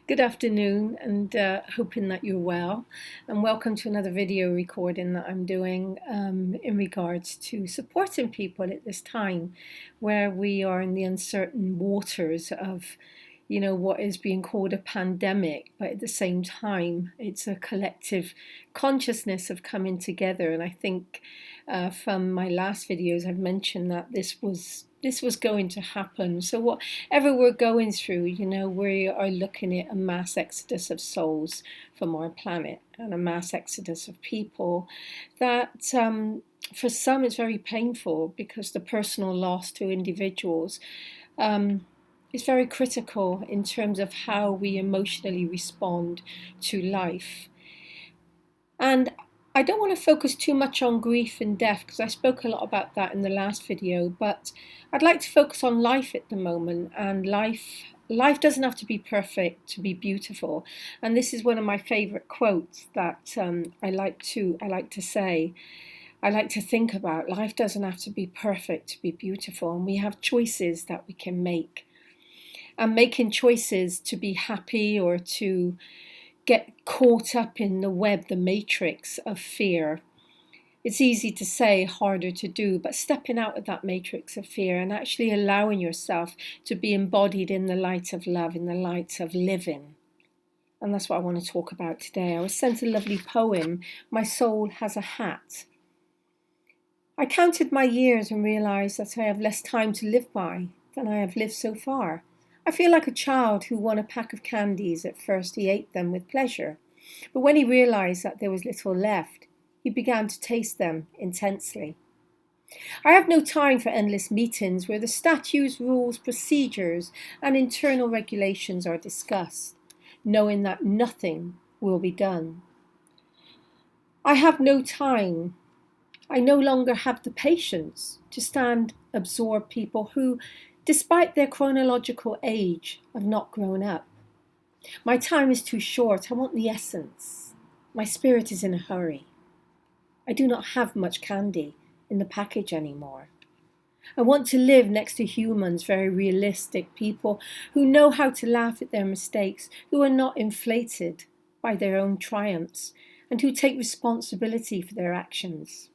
Good afternoon, and hoping that you're well. And welcome to another video recording that I'm doing in regards to supporting people at this time where we are in the uncertain waters of, what is being called a pandemic, but at the same time, it's a collective consciousness of coming together. And I think from my last videos, I've mentioned that this was going to happen. So whatever we're going through, we are looking at a mass exodus of souls from our planet and a mass exodus of people that for some is very painful because the personal loss to individuals is very critical in terms of how we emotionally respond to life. And I don't want to focus too much on grief and death because I spoke a lot about that in the last video, but I'd like to focus on life at the moment. And life doesn't have to be perfect to be beautiful. And this is one of my favorite quotes that I like to say. I like to think about life doesn't have to be perfect to be beautiful, and we have choices that we can make. And making choices to be happy or to get caught up in the web, the matrix of fear. It's easy to say, harder to do, but stepping out of that matrix of fear and actually allowing yourself to be embodied in the light of love, in the light of living. And that's what I want to talk about today. I was sent a lovely poem, My Soul Has a Hat. I counted my years and realised that I have less time to live by than I have lived so far. I feel like a child who won a pack of candies. At first he ate them with pleasure, but when he realised that there was little left, he began to taste them intensely. I have no time for endless meetings where the statutes, rules, procedures, and internal regulations are discussed, knowing that nothing will be done. I have no time. I no longer have the patience to stand absorbed people who, despite their chronological age, have not grown up. My time is too short. I want the essence. My spirit is in a hurry. I do not have much candy in the package anymore. I want to live next to humans, very realistic people who know how to laugh at their mistakes, who are not inflated by their own triumphs, and who take responsibility for their actions.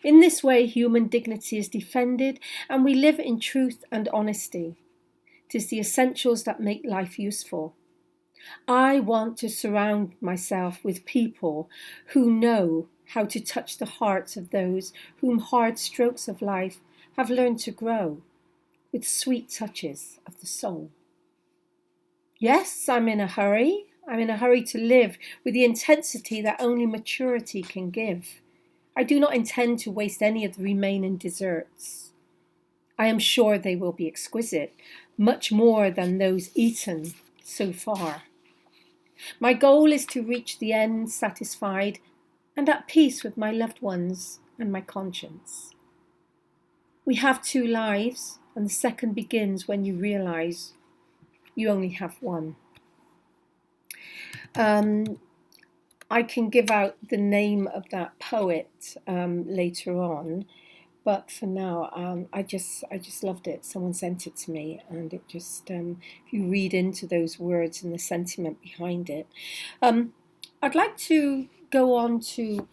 In this way, human dignity is defended and we live in truth and honesty. It is the essentials that make life useful. I want to surround myself with people who know how to touch the hearts of those whom hard strokes of life have learned to grow with sweet touches of the soul. Yes, I'm in a hurry. I'm in a hurry to live with the intensity that only maturity can give. I do not intend to waste any of the remaining desserts. I am sure they will be exquisite, much more than those eaten so far. My goal is to reach the end satisfied and at peace with my loved ones and my conscience. We have two lives, and the second begins when you realize you only have one. I can give out the name of that poet later on, but for now, I just loved it. Someone sent it to me, and it just, if you read into those words and the sentiment behind it, I'd like to go on to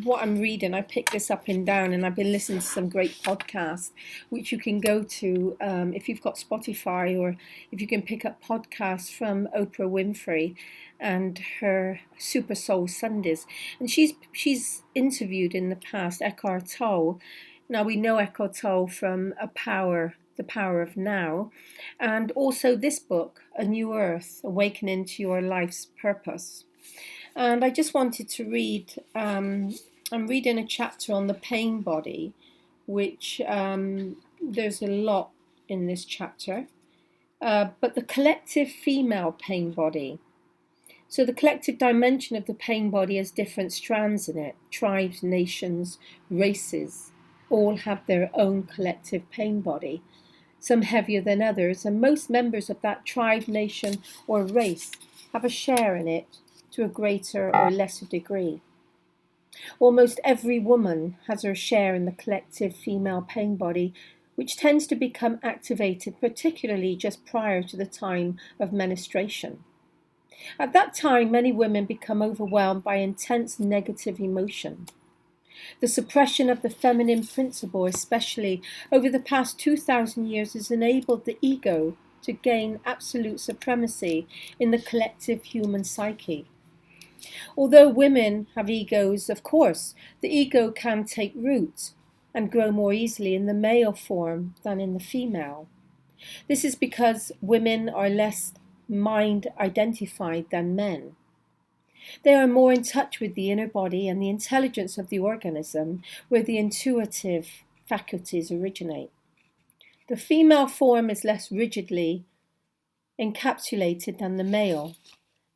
what I'm reading. I picked this up and down, and I've been listening to some great podcasts, which you can go to if you've got Spotify, or if you can pick up podcasts from Oprah Winfrey and her Super Soul Sundays. And she's interviewed in the past Eckhart Tolle. Now we know Eckhart Tolle from The Power of Now, and also this book, A New Earth, Awakening to Your Life's Purpose. And I just wanted to read, I'm reading a chapter on the pain body, which there's a lot in this chapter, but the collective female pain body. So the collective dimension of the pain body has different strands in it. Tribes, nations, races, all have their own collective pain body, some heavier than others, and most members of that tribe, nation, or race have a share in it to a greater or lesser degree. Almost every woman has her share in the collective female pain body, which tends to become activated particularly just prior to the time of menstruation. At that time, many women become overwhelmed by intense negative emotion. The suppression of the feminine principle, especially over the past 2,000 years, has enabled the ego to gain absolute supremacy in the collective human psyche. Although women have egos, of course, the ego can take root and grow more easily in the male form than in the female. This is because women are less mind identified than men. They are more in touch with the inner body and the intelligence of the organism, where the intuitive faculties originate. The female form is less rigidly encapsulated than the male,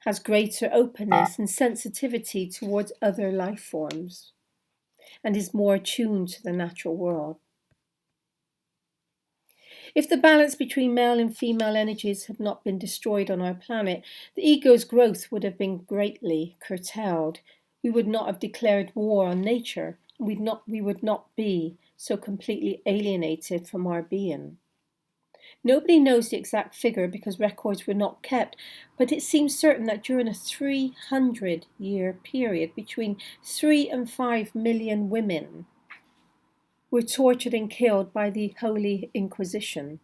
has greater openness and sensitivity towards other life forms, and is more attuned to the natural world. If the balance between male and female energies had not been destroyed on our planet, the ego's growth would have been greatly curtailed. We would not have declared war on nature. We would not be so completely alienated from our being. Nobody knows the exact figure because records were not kept, but it seems certain that during a 300-year period, between 3 and 5 million women were tortured and killed by the Holy Inquisition,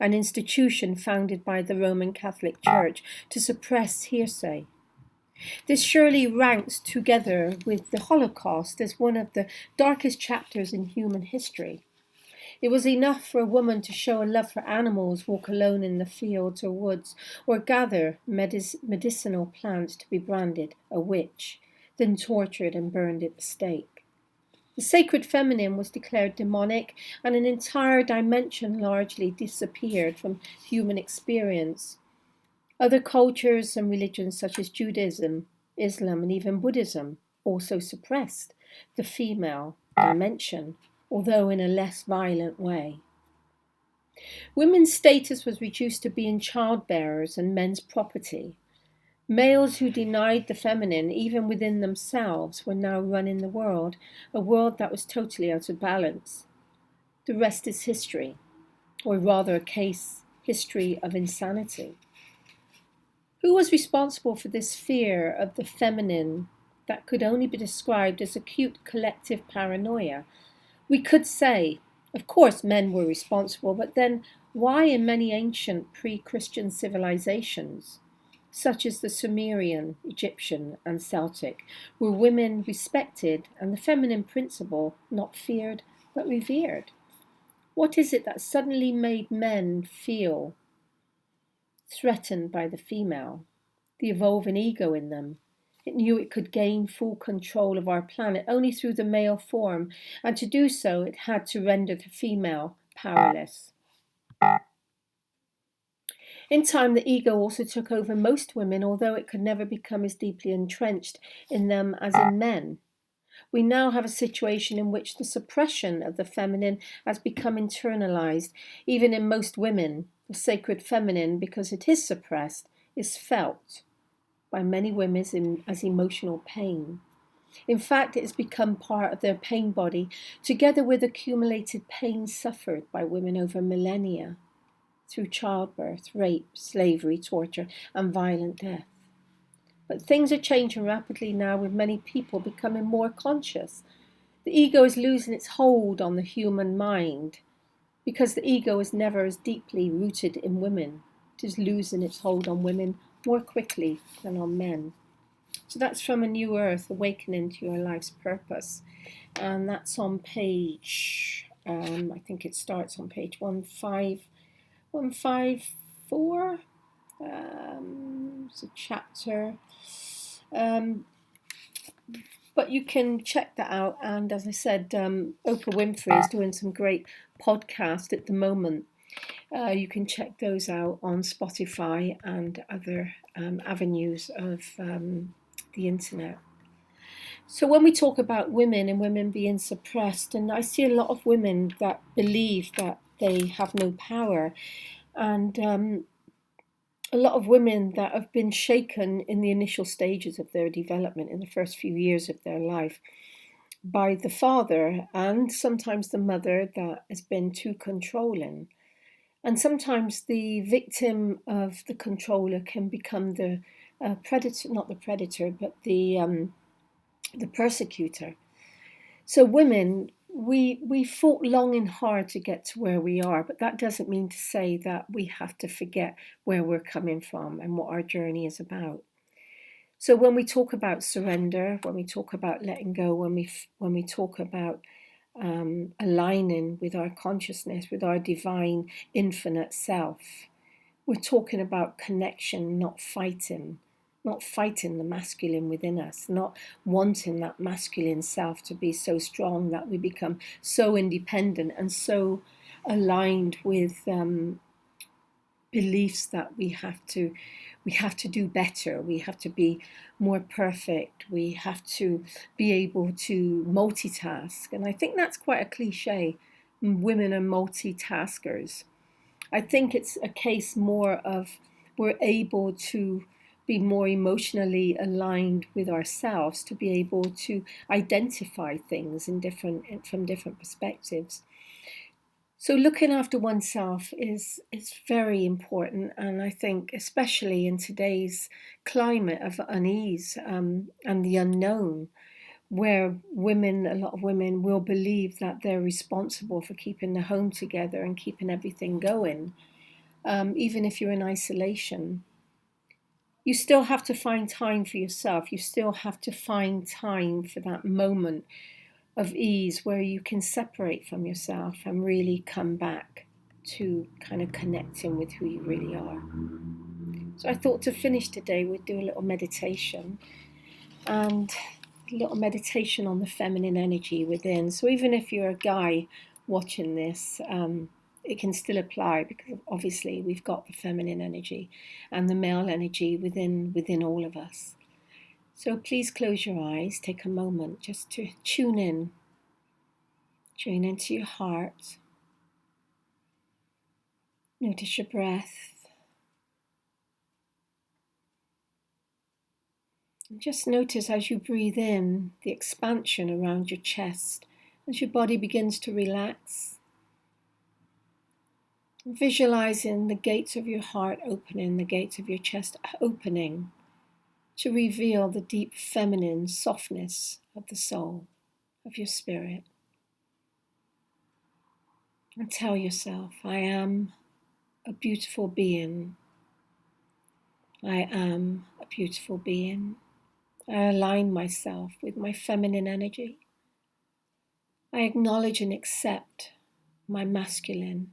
an institution founded by the Roman Catholic Church to suppress hearsay. This surely ranks together with the Holocaust as one of the darkest chapters in human history. It was enough for a woman to show a love for animals, walk alone in the fields or woods, or gather medicinal plants to be branded a witch, then tortured and burned at the stake. The sacred feminine was declared demonic, and an entire dimension largely disappeared from human experience. Other cultures and religions such as Judaism, Islam, and even Buddhism also suppressed the female dimension, although in a less violent way. Women's status was reduced to being childbearers and men's property. Males who denied the feminine, even within themselves, were now running the world, a world that was totally out of balance. The rest is history, or rather a case history of insanity. Who was responsible for this fear of the feminine that could only be described as acute collective paranoia? We could say, of course, men were responsible, but then why in many ancient pre-Christian civilizations, such as the Sumerian, Egyptian, and Celtic, were women respected and the feminine principle not feared but revered? What is it that suddenly made men feel threatened by the female, the evolving ego in them? It knew it could gain full control of our planet only through the male form, and to do so it had to render the female powerless. In time, the ego also took over most women, although it could never become as deeply entrenched in them as in men. We now have a situation in which the suppression of the feminine has become internalized. Even in most women, the sacred feminine, because it is suppressed, is felt by many women as emotional pain. In fact, it has become part of their pain body, together with accumulated pain suffered by women over millennia through childbirth, rape, slavery, torture, and violent death. But things are changing rapidly now, with many people becoming more conscious. The ego is losing its hold on the human mind because the ego is never as deeply rooted in women. It is losing its hold on women more quickly than on men. So that's from A New Earth, Awakening to Your Life's Purpose. And that's on page, I think it starts on page 154. It's a chapter. But you can check that out. And as I said, Oprah Winfrey is doing some great podcasts at the moment. You can check those out on Spotify and other avenues of the internet. So when we talk about women and women being suppressed, and I see a lot of women that believe that they have no power, and a lot of women that have been shaken in the initial stages of their development, in the first few years of their life, by the father and sometimes the mother that has been too controlling. And sometimes the victim of the controller can become the predator, not the predator, but the persecutor. So women, we fought long and hard to get to where we are, but that doesn't mean to say that we have to forget where we're coming from and what our journey is about. So when we talk about surrender, when we talk about letting go, when we talk about aligning with our consciousness, with our divine infinite self, we're talking about connection, not fighting the masculine within us, not wanting that masculine self to be so strong that we become so independent and so aligned with beliefs that we have to do better, we have to be more perfect, we have to be able to multitask. And I think that's quite a cliche. Women are multitaskers. I think it's a case more of we're able to be more emotionally aligned with ourselves, to be able to identify things from different perspectives. So looking after oneself is very important, and I think especially in today's climate of unease and the unknown, where a lot of women will believe that they're responsible for keeping the home together and keeping everything going, even if you're in isolation. You still have to find time for yourself. You still have to find time for that moment of ease where you can separate from yourself and really come back to kind of connecting with who you really are. So I thought to finish today, we'd do a little meditation, and a little meditation on the feminine energy within. So even if you're a guy watching this, it can still apply, because obviously we've got the feminine energy and the male energy within all of us. So please close your eyes, take a moment just to tune into your heart. Notice your breath. And just notice as you breathe in the expansion around your chest, as your body begins to relax. Visualizing the gates of your heart opening, the gates of your chest opening to reveal the deep feminine softness of the soul, of your spirit. And tell yourself, I am a beautiful being. I am a beautiful being. I align myself with my feminine energy. I acknowledge and accept my masculine.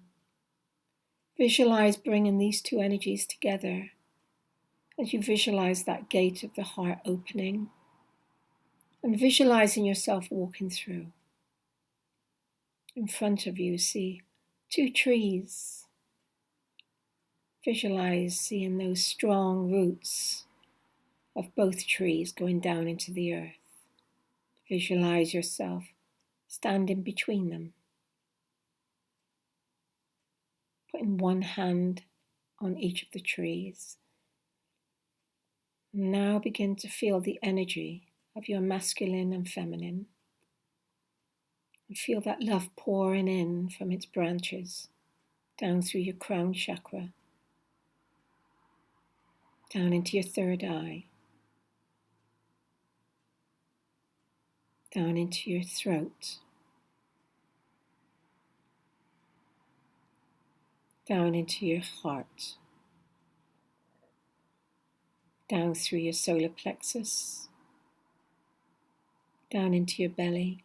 Visualize bringing these two energies together as you visualize that gate of the heart opening, and visualizing yourself walking through. In front of you, see 2 trees. Visualize seeing those strong roots of both trees going down into the earth. Visualize yourself standing between them, putting one hand on each of the trees. Now begin to feel the energy of your masculine and feminine, and feel that love pouring in from its branches down through your crown chakra, down into your third eye, down into your throat, down into your heart, down through your solar plexus, down into your belly,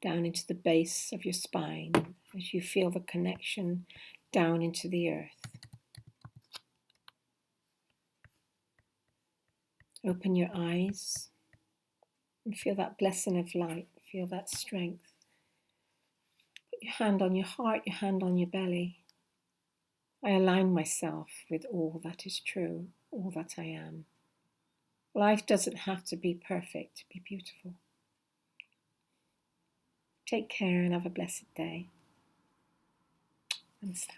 down into the base of your spine as you feel the connection down into the earth. Open your eyes and feel that blessing of light, feel that strength. Put your hand on your heart, your hand on your belly. I align myself with all that is true, all that I am. Life doesn't have to be perfect to be beautiful. Take care and have a blessed day. Namaste.